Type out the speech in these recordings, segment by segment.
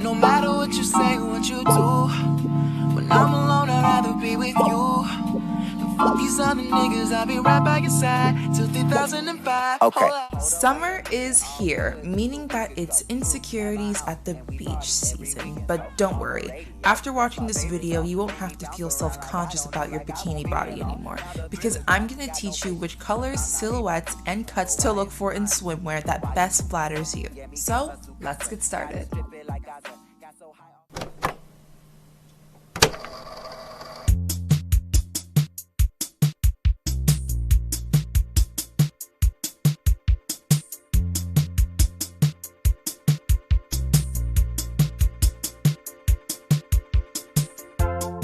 No matter what you say, what you do, when I'm alone, I'd rather be with you. Fuck these other niggas, I'll be right by your side till 2005. Okay. Summer is here, meaning that it's insecurities at the beach season. But don't worry, after watching this video, you won't have to feel self-conscious about your bikini body anymore, because I'm gonna teach you which colors, silhouettes, and cuts to look for in swimwear that best flatters you. So, let's get started.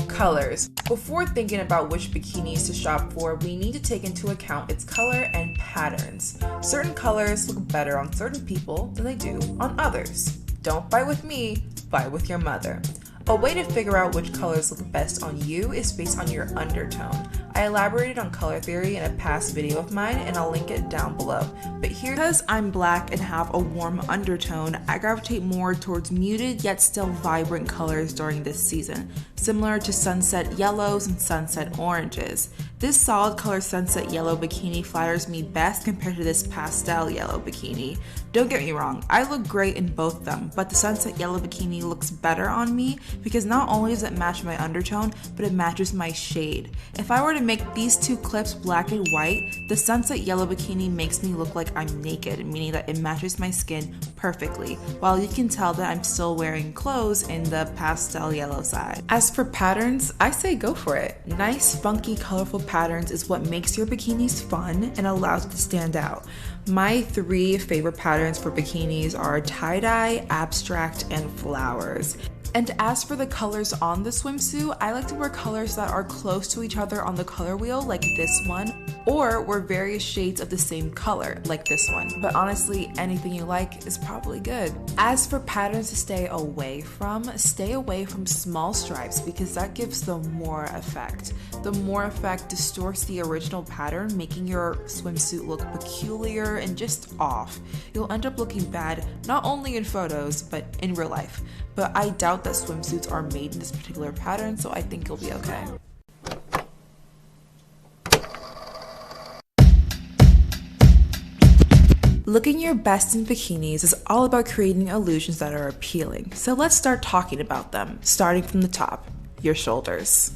Colors. Before thinking about which bikinis to shop for, we need to take into account its color and patterns. Certain colors look better on certain people than they do on others. Don't fight with me, fight with your mother. A way to figure out which colors look best on you is based on your undertone. I elaborated on color theory in a past video of mine, and I'll link it down below. But here, because I'm black and have a warm undertone, I gravitate more towards muted yet still vibrant colors during this season, similar to sunset yellows and sunset oranges. This solid color sunset yellow bikini flatters me best compared to this pastel yellow bikini. Don't get me wrong, I look great in both of them, but the sunset yellow bikini looks better on me because not only does it match my undertone, but it matches my shade. If I were to make these two clips black and white, the sunset yellow bikini makes me look like I'm naked, meaning that it matches my skin perfectly, while you can tell that I'm still wearing clothes in the pastel yellow side. As for patterns, I say go for it. Nice, funky, colorful patterns is what makes your bikinis fun and allows it to stand out. My 3 favorite patterns for bikinis are tie-dye, abstract, and flowers. And as for the colors on the swimsuit, I like to wear colors that are close to each other on the color wheel, like this one, or wear various shades of the same color, like this one. But honestly, anything you like is probably good. As for patterns to stay away from small stripes because that gives the more effect. The more effect distorts the original pattern, making your swimsuit look peculiar and just off. You'll end up looking bad, not only in photos, but in real life. But I doubt that swimsuits are made in this particular pattern, so I think you'll be okay. Looking your best in bikinis is all about creating illusions that are appealing. So let's start talking about them, starting from the top, your shoulders.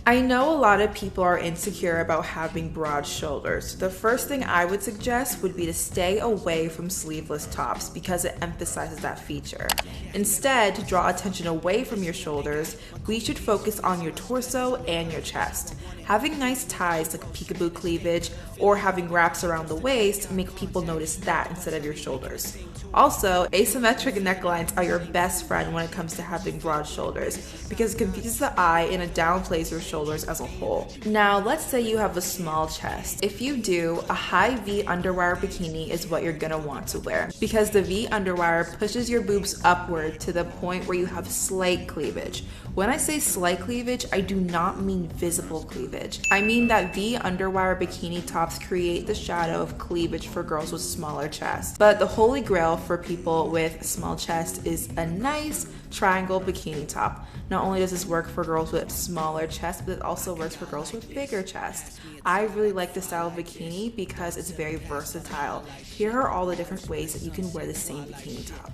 I know a lot of people are insecure about having broad shoulders. The first thing I would suggest would be to stay away from sleeveless tops because it emphasizes that feature. Instead, to draw attention away from your shoulders, we should focus on your torso and your chest. Having nice ties like peekaboo cleavage or having wraps around the waist make people notice that instead of your shoulders. Also, asymmetric necklines are your best friend when it comes to having broad shoulders because it confuses the eye and it downplays your shoulders as a whole. Now, let's say you have a small chest. If you do, a high V underwire bikini is what you're gonna want to wear because the V underwire pushes your boobs upward to the point where you have slight cleavage. When I say slight cleavage, I do not mean visible cleavage. I mean that V underwire bikini tops create the shadow of cleavage for girls with smaller chests. But the holy grail for people with small chests is a nice triangle bikini top. Not only does this work for girls with smaller chests, but it also works for girls with bigger chests. I really like this style of bikini because it's very versatile. Here are all the different ways that you can wear the same bikini top.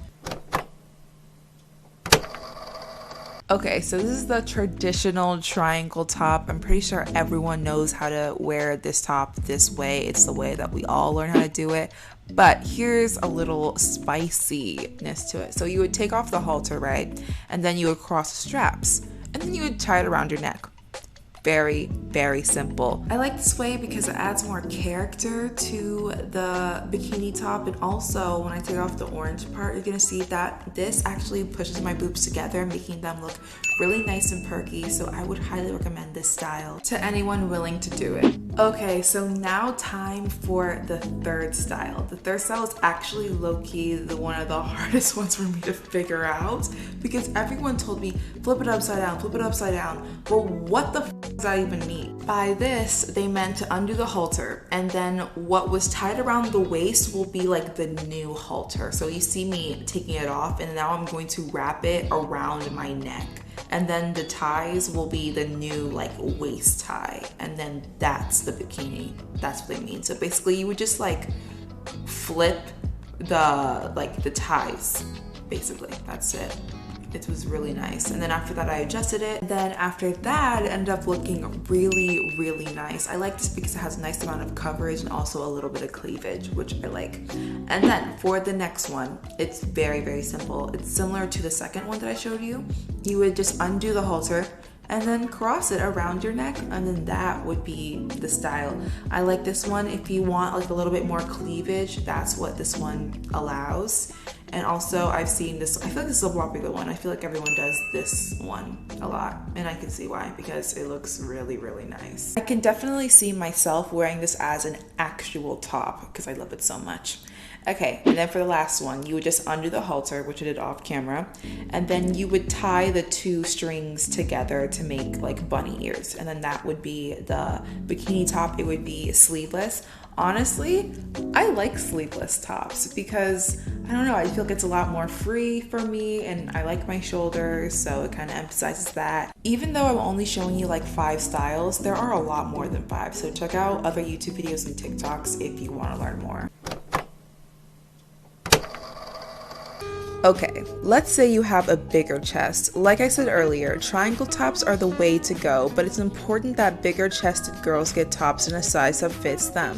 Okay, so this is the traditional triangle top. I'm pretty sure everyone knows how to wear this top this way. It's the way that we all learn how to do it. But here's a little spiciness to it. So you would take off the halter, right? And then you would cross the straps. And then you would tie it around your neck. Very, very simple. I like this way because it adds more character to the bikini top, and also when I take off the orange part, you're gonna see that this actually pushes my boobs together, making them look really nice and perky, so I would highly recommend this style to anyone willing to do it. Okay, so now time for the third style. The third style is actually low-key one of the hardest ones for me to figure out because everyone told me, flip it upside down, flip it upside down. Well, what the f does that even mean? By this, they meant to undo the halter, and then what was tied around the waist will be like the new halter. So you see me taking it off, and now I'm going to wrap it around my neck. And then the ties will be the new like waist tie, and then that's the bikini. That's what they mean. So basically you would just like flip the ties, basically. That's it. It was really nice. And then after that I adjusted it. Then after that it ended up looking really, really nice. I like this because it has a nice amount of coverage and also a little bit of cleavage, which I like. And then for the next one, it's very, very simple. It's similar to the second one that I showed you. You would just undo the halter and then cross it around your neck, and then that would be the style. I like this one. If you want like a little bit more cleavage, that's what this one allows. And also I've seen this, I feel like this is a popular one. I feel like everyone does this one a lot, and I can see why, because it looks really, really nice. I can definitely see myself wearing this as an actual top because I love it so much. Okay, and then for the last one, you would just undo the halter, which I did off camera, and then you would tie the two strings together to make like bunny ears, and then that would be the bikini top. It would be sleeveless. Honestly, I like sleeveless tops because, I don't know, I feel like it's a lot more free for me, and I like my shoulders, so it kind of emphasizes that. Even though I'm only showing you like 5 styles, there are a lot more than 5, so check out other YouTube videos and TikToks if you want to learn more. Okay, let's say you have a bigger chest. Like I said earlier, triangle tops are the way to go, but it's important that bigger chested girls get tops in a size that fits them.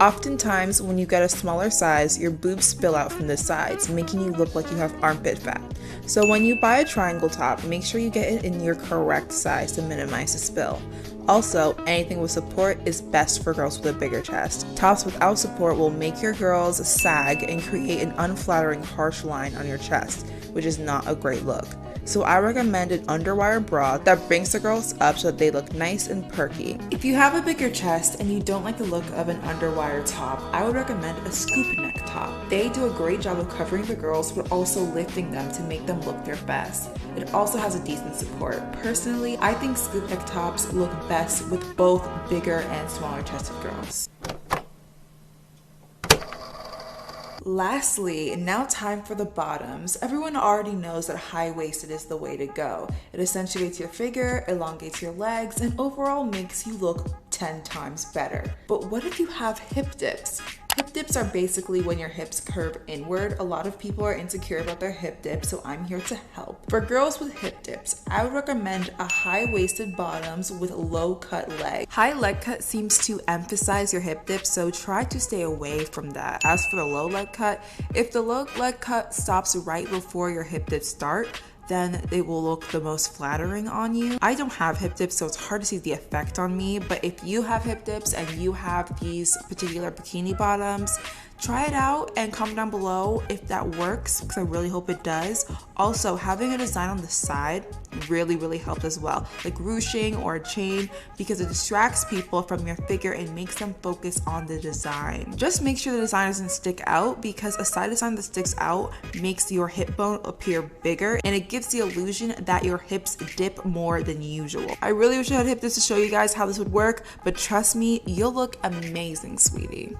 Oftentimes, when you get a smaller size, your boobs spill out from the sides, making you look like you have armpit fat. So when you buy a triangle top, make sure you get it in your correct size to minimize the spill. Also, anything with support is best for girls with a bigger chest. Tops without support will make your girls sag and create an unflattering harsh line on your chest, which is not a great look. So I recommend an underwire bra that brings the girls up so that they look nice and perky. If you have a bigger chest and you don't like the look of an underwire top, I would recommend a scoop neck top. They do a great job of covering the girls but also lifting them to make them look their best. It also has a decent support. Personally, I think scoop neck tops look best with both bigger and smaller chested girls. Lastly, now time for the bottoms. Everyone already knows that high-waisted is the way to go. It accentuates your figure, elongates your legs, and overall makes you look 10 times better. But what if you have hip dips? Hip dips are basically when your hips curve inward. A lot of people are insecure about their hip dips, so I'm here to help. For girls with hip dips, I would recommend a high-waisted bottoms with low-cut leg. High leg cut seems to emphasize your hip dip, so try to stay away from that. As for the low leg cut, if the low leg cut stops right before your hip dips start, then it will look the most flattering on you. I don't have hip dips, so it's hard to see the effect on me, but if you have hip dips and you have these particular bikini bottoms, try it out and comment down below if that works, because I really hope it does. Also, having a design on the side really helped as well, like ruching or a chain, because it distracts people from your figure and makes them focus on the design. Just make sure the design doesn't stick out, because a side design that sticks out makes your hip bone appear bigger and it gives the illusion that your hips dip more than usual. I really wish I had hip dips to show you guys how this would work, but trust me, you'll look amazing, sweetie.